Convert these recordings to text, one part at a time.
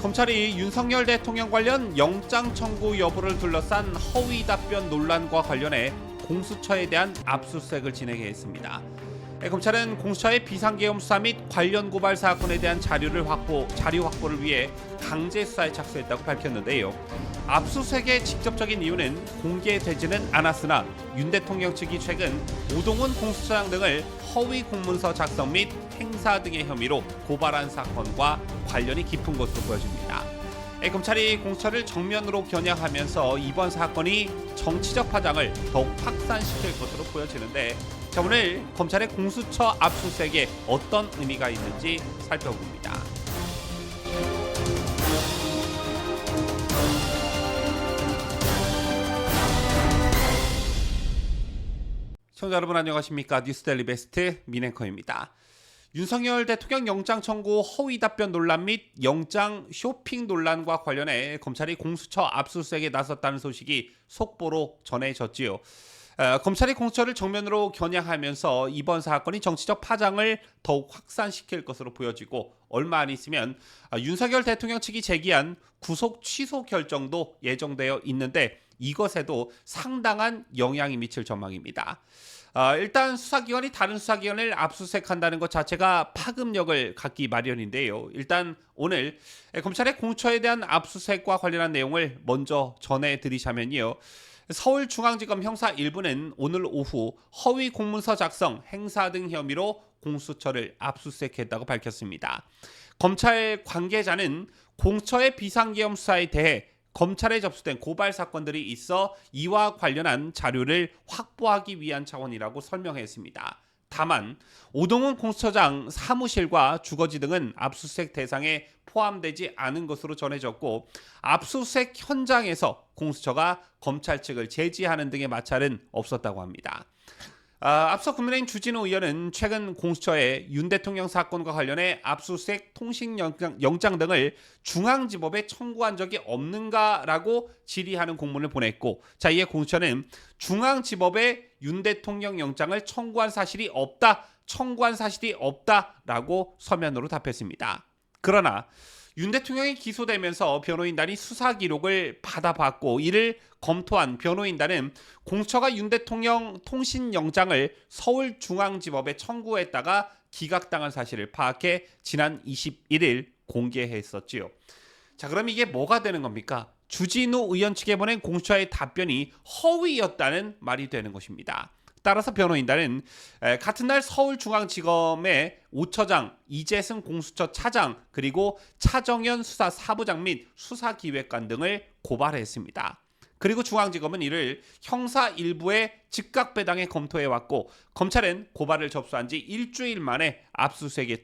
검찰이 윤석열 대통령 관련 영장 청구 여부를 둘러싼 허위 답변 논란과 관련해 공수처에 대한 압수수색을 진행했습니다. 검찰은 공수처의 비상계엄 수사 및 관련 고발 사건에 대한 자료 확보를 위해 강제 수사에 착수했다고 밝혔는데요. 압수수색의 직접적인 이유는 공개되지는 않았으나 윤 대통령 측이 최근 오동훈 공수처장 등을 허위 공문서 작성 및 행사 등의 혐의로 고발한 사건과 관련이 깊은 것으로 보여집니다. 검찰이 공수처를 정면으로 겨냥하면서 이번 사건이 정치적 파장을 더욱 확산시킬 것으로 보여지는데, 자, 오늘 검찰의 공수처 압수수색에 어떤 의미가 있는지 살펴봅니다. 시청자 여러분 안녕하십니까? 뉴스데일리 베스트 민앵커입니다. 윤석열 대통령 영장 청구 허위 답변 논란 및 영장 쇼핑 논란과 관련해 검찰이 공수처 압수수색에 나섰다는 소식이 속보로 전해졌지요. 검찰이 공수처를 정면으로 겨냥하면서 이번 사건이 정치적 파장을 더욱 확산시킬 것으로 보여지고, 얼마 안 있으면 윤석열 대통령 측이 제기한 구속 취소 결정도 예정되어 있는데 이것에도 상당한 영향이 미칠 전망입니다. 일단 수사기관이 다른 수사기관을 압수수색한다는 것 자체가 파급력을 갖기 마련인데요. 일단 오늘 검찰의 공수처에 대한 압수수색과 관련한 내용을 먼저 전해드리자면요. 서울중앙지검 형사 1부는 오늘 오후 허위 공문서 작성, 행사 등 혐의로 공수처를 압수수색했다고 밝혔습니다. 검찰 관계자는 공수처의 비상계엄 수사에 대해 검찰에 접수된 고발 사건들이 있어 이와 관련한 자료를 확보하기 위한 차원이라고 설명했습니다. 다만 오동훈 공수처장 사무실과 주거지 등은 압수수색 대상에 포함되지 않은 것으로 전해졌고, 압수수색 현장에서 공수처가 검찰 측을 제지하는 등의 마찰은 없었다고 합니다. 앞서 국민의힘 주진우 의원은 최근 공수처에 윤 대통령 사건과 관련해 압수수색 통신영장 등을 중앙지법에 청구한 적이 없는가라고 질의하는 공문을 보냈고, 자, 이에 공수처는 중앙지법에 윤 대통령 영장을 청구한 사실이 없다라고 서면으로 답했습니다. 그러나 윤 대통령이 기소되면서 변호인단이 수사 기록을 받아봤고, 이를 검토한 변호인단은 공수처가 윤 대통령 통신영장을 서울중앙지법에 청구했다가 기각당한 사실을 파악해 지난 21일 공개했었지요. 자, 그럼 이게 뭐가 되는 겁니까? 주진우 의원 측에 보낸 공수처의 답변이 허위였다는 말이 되는 것입니다. 따라서 변호인단은 같은 날 서울중앙지검의 오처장, 이재승 공수처 차장, 그리고 차정현 수사사부장 및 수사기획관 등을 고발했습니다. 그리고 중앙지검은 이를 형사 1부에 즉각 배당에 검토해왔고, 검찰은 고발을 접수한 지 일주일 만에 압수수색에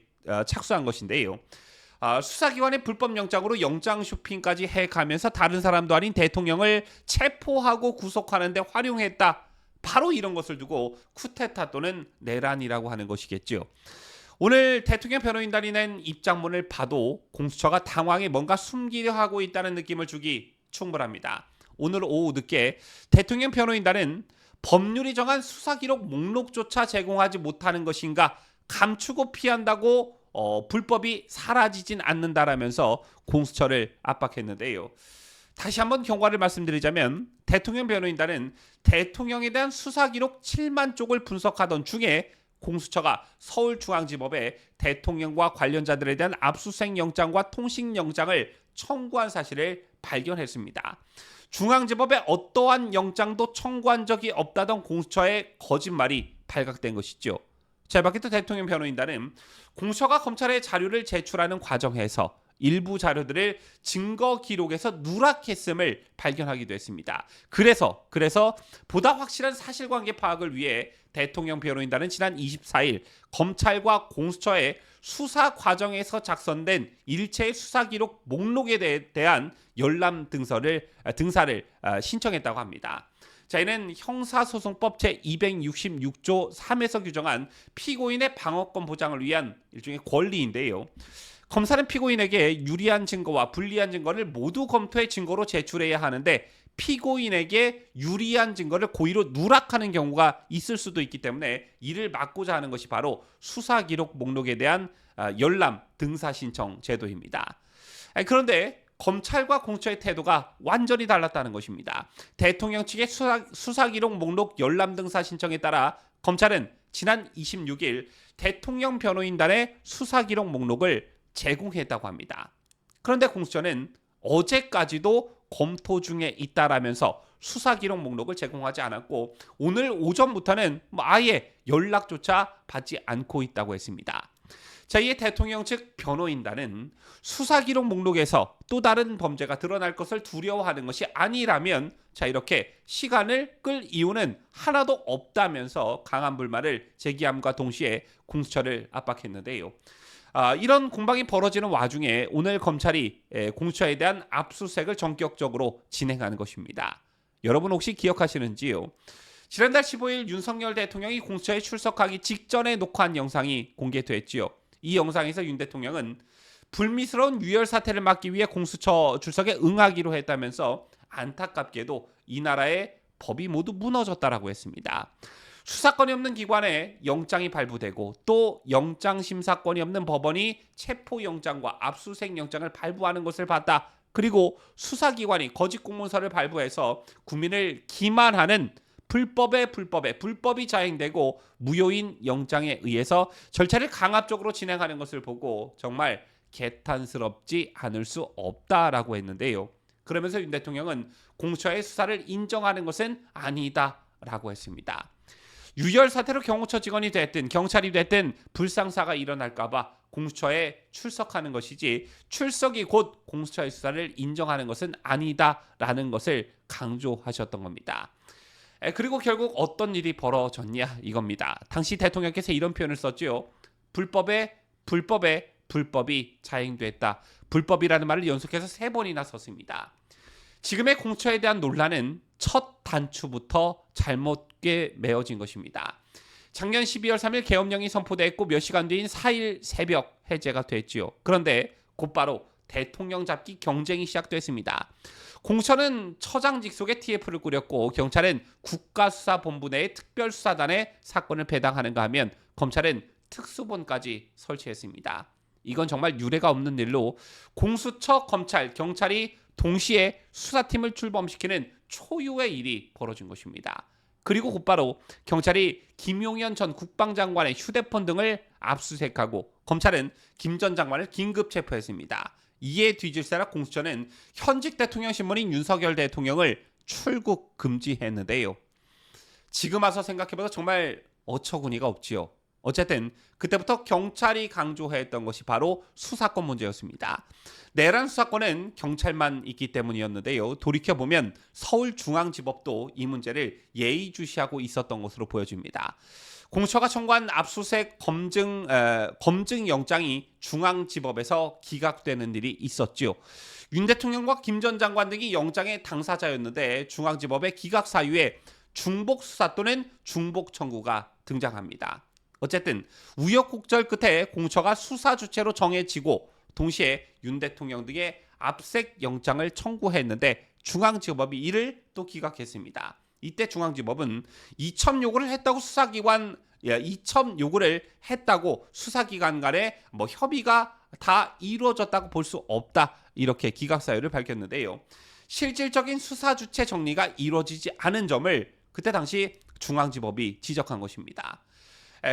착수한 것인데요. 수사기관의 불법영장으로 영장 쇼핑까지 해가면서 다른 사람도 아닌 대통령을 체포하고 구속하는 데 활용했다. 바로 이런 것을 두고 쿠데타 또는 내란이라고 하는 것이겠죠. 오늘 대통령 변호인단이 낸 입장문을 봐도 공수처가 당황해 뭔가 숨기려 하고 있다는 느낌을 주기 충분합니다. 오늘 오후 늦게 대통령 변호인단은 법률이 정한 수사기록 목록조차 제공하지 못하는 것인가, 감추고 피한다고 불법이 사라지진 않는다라면서 공수처를 압박했는데요. 다시 한번 경과를 말씀드리자면, 대통령 변호인단은 대통령에 대한 수사기록 7만 쪽을 분석하던 중에 공수처가 서울중앙지법에 대통령과 관련자들에 대한 압수수색 영장과 통신영장을 청구한 사실을 발견했습니다. 중앙지법에 어떠한 영장도 청구한 적이 없다던 공수처의 거짓말이 발각된 것이죠. 자, 밖에 또 대통령 변호인단은 공수처가 검찰에 자료를 제출하는 과정에서 일부 자료들을 증거 기록에서 누락했음을 발견하기도 했습니다. 그래서 보다 확실한 사실관계 파악을 위해 대통령 변호인단은 지난 24일 검찰과 공수처의 수사 과정에서 작성된 일체의 수사 기록 목록에 대한 열람 등사를 신청했다고 합니다. 자, 이는 형사소송법 제266조 3에서 규정한 피고인의 방어권 보장을 위한 일종의 권리인데요. 검사는 피고인에게 유리한 증거와 불리한 증거를 모두 검토해 증거로 제출해야 하는데, 피고인에게 유리한 증거를 고의로 누락하는 경우가 있을 수도 있기 때문에 이를 막고자 하는 것이 바로 수사기록 목록에 대한 열람 등사 신청 제도입니다. 그런데 검찰과 공처의 태도가 완전히 달랐다는 것입니다. 대통령 측의 수사기록 목록 열람 등사 신청에 따라 검찰은 지난 26일 대통령 변호인단의 수사기록 목록을 제공했다고 합니다. 그런데 공수처는 어제까지도 검토 중에 있다라면서 수사기록 목록을 제공하지 않았고 오늘 오전부터는 아예 연락조차 받지 않고 있다고 했습니다. 자, 이에 대통령 측 변호인단은 수사기록 목록에서 또 다른 범죄가 드러날 것을 두려워하는 것이 아니라면 자, 이렇게 시간을 끌 이유는 하나도 없다면서 강한 불만을 제기함과 동시에 공수처를 압박했는데요. 이런 공방이 벌어지는 와중에 오늘 검찰이 공수처에 대한 압수수색을 전격적으로 진행하는 것입니다. 여러분 혹시 기억하시는지요? 지난달 15일 윤석열 대통령이 공수처에 출석하기 직전에 녹화한 영상이 공개됐지요. 이 영상에서 윤 대통령은 불미스러운 유혈 사태를 막기 위해 공수처 출석에 응하기로 했다면서 안타깝게도 이 나라의 법이 모두 무너졌다라고 했습니다. 수사권이 없는 기관에 영장이 발부되고 또 영장 심사권이 없는 법원이 체포영장과 압수수색 영장을 발부하는 것을 봤다. 그리고 수사기관이 거짓 공문서를 발부해서 국민을 기만하는 불법이 자행되고 무효인 영장에 의해서 절차를 강압적으로 진행하는 것을 보고 정말 개탄스럽지 않을 수 없다라고 했는데요. 그러면서 윤 대통령은 공수처의 수사를 인정하는 것은 아니다라고 했습니다. 유혈 사태로 경호처 직원이 됐든 경찰이 됐든 불상사가 일어날까봐 공수처에 출석하는 것이지 출석이 곧 공수처의 수사를 인정하는 것은 아니다라는 것을 강조하셨던 겁니다. 그리고 결국 어떤 일이 벌어졌냐 이겁니다. 당시 대통령께서 이런 표현을 썼죠. 불법이 자행됐다. 불법이라는 말을 연속해서 3번이나 썼습니다. 지금의 공처에 대한 논란은 첫 단추부터 잘못게 메어진 것입니다. 작년 12월 3일 계엄령이 선포됐고 몇 시간 뒤인 4일 새벽 해제가 됐지요. 그런데 곧바로 대통령 잡기 경쟁이 시작됐습니다. 공처는 처장 직속의 TF를 꾸렸고 경찰은 국가수사본부 내의 특별수사단에 사건을 배당하는가 하면 검찰은 특수본까지 설치했습니다. 이건 정말 유례가 없는 일로 공수처, 검찰, 경찰이 동시에 수사팀을 출범시키는 초유의 일이 벌어진 것입니다. 그리고 곧바로 경찰이 김용현 전 국방장관의 휴대폰 등을 압수수색하고 검찰은 김 전 장관을 긴급 체포했습니다. 이에 뒤질세라 공수처는 현직 대통령 신분인 윤석열 대통령을 출국 금지했는데요. 지금 와서 생각해봐도 정말 어처구니가 없지요. 어쨌든 그때부터 경찰이 강조했던 것이 바로 수사권 문제였습니다. 내란 수사권은 경찰만 있기 때문이었는데요. 돌이켜보면 서울중앙지법도 이 문제를 예의주시하고 있었던 것으로 보여집니다. 공수처가 청구한 압수수색 검증 영장이 중앙지법에서 기각되는 일이 있었죠. 윤 대통령과 김 전 장관 등이 영장의 당사자였는데 중앙지법의 기각 사유에 중복 수사 또는 중복 청구가 등장합니다. 어쨌든 우여곡절 끝에 공처가 수사 주체로 정해지고 동시에 윤 대통령 등의 압색 영장을 청구했는데 중앙지법이 이를 또 기각했습니다. 이때 중앙지법은 이첩 요구를 했다고 수사기관 간에 협의가 다 이루어졌다고 볼 수 없다 이렇게 기각 사유를 밝혔는데요. 실질적인 수사 주체 정리가 이루어지지 않은 점을 그때 당시 중앙지법이 지적한 것입니다.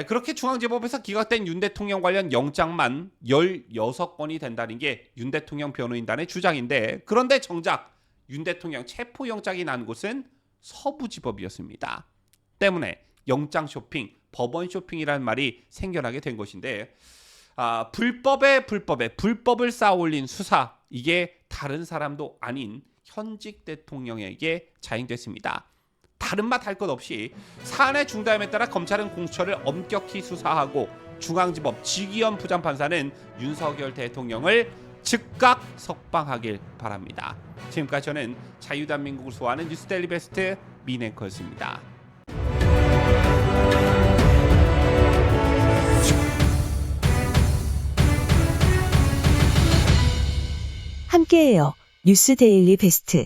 그렇게 중앙지법에서 기각된 윤 대통령 관련 영장만 16건이 된다는 게 윤 대통령 변호인단의 주장인데 그런데 정작 윤 대통령 체포영장이 난 곳은 서부지법이었습니다. 때문에 영장 쇼핑, 법원 쇼핑이라는 말이 생겨나게 된 것인데 불법을 쌓아올린 수사 이게 다른 사람도 아닌 현직 대통령에게 자행됐습니다. 다른 맛 할 것 없이 사안의 중대함에 따라 검찰은 공수처를 엄격히 수사하고 중앙지법 지기현 부장판사는 윤석열 대통령을 즉각 석방하길 바랍니다. 지금까지 저는 자유대한민국을 소화하는 뉴스데일리 베스트 민앵커였습니다. 함께해요. 뉴스데일리 베스트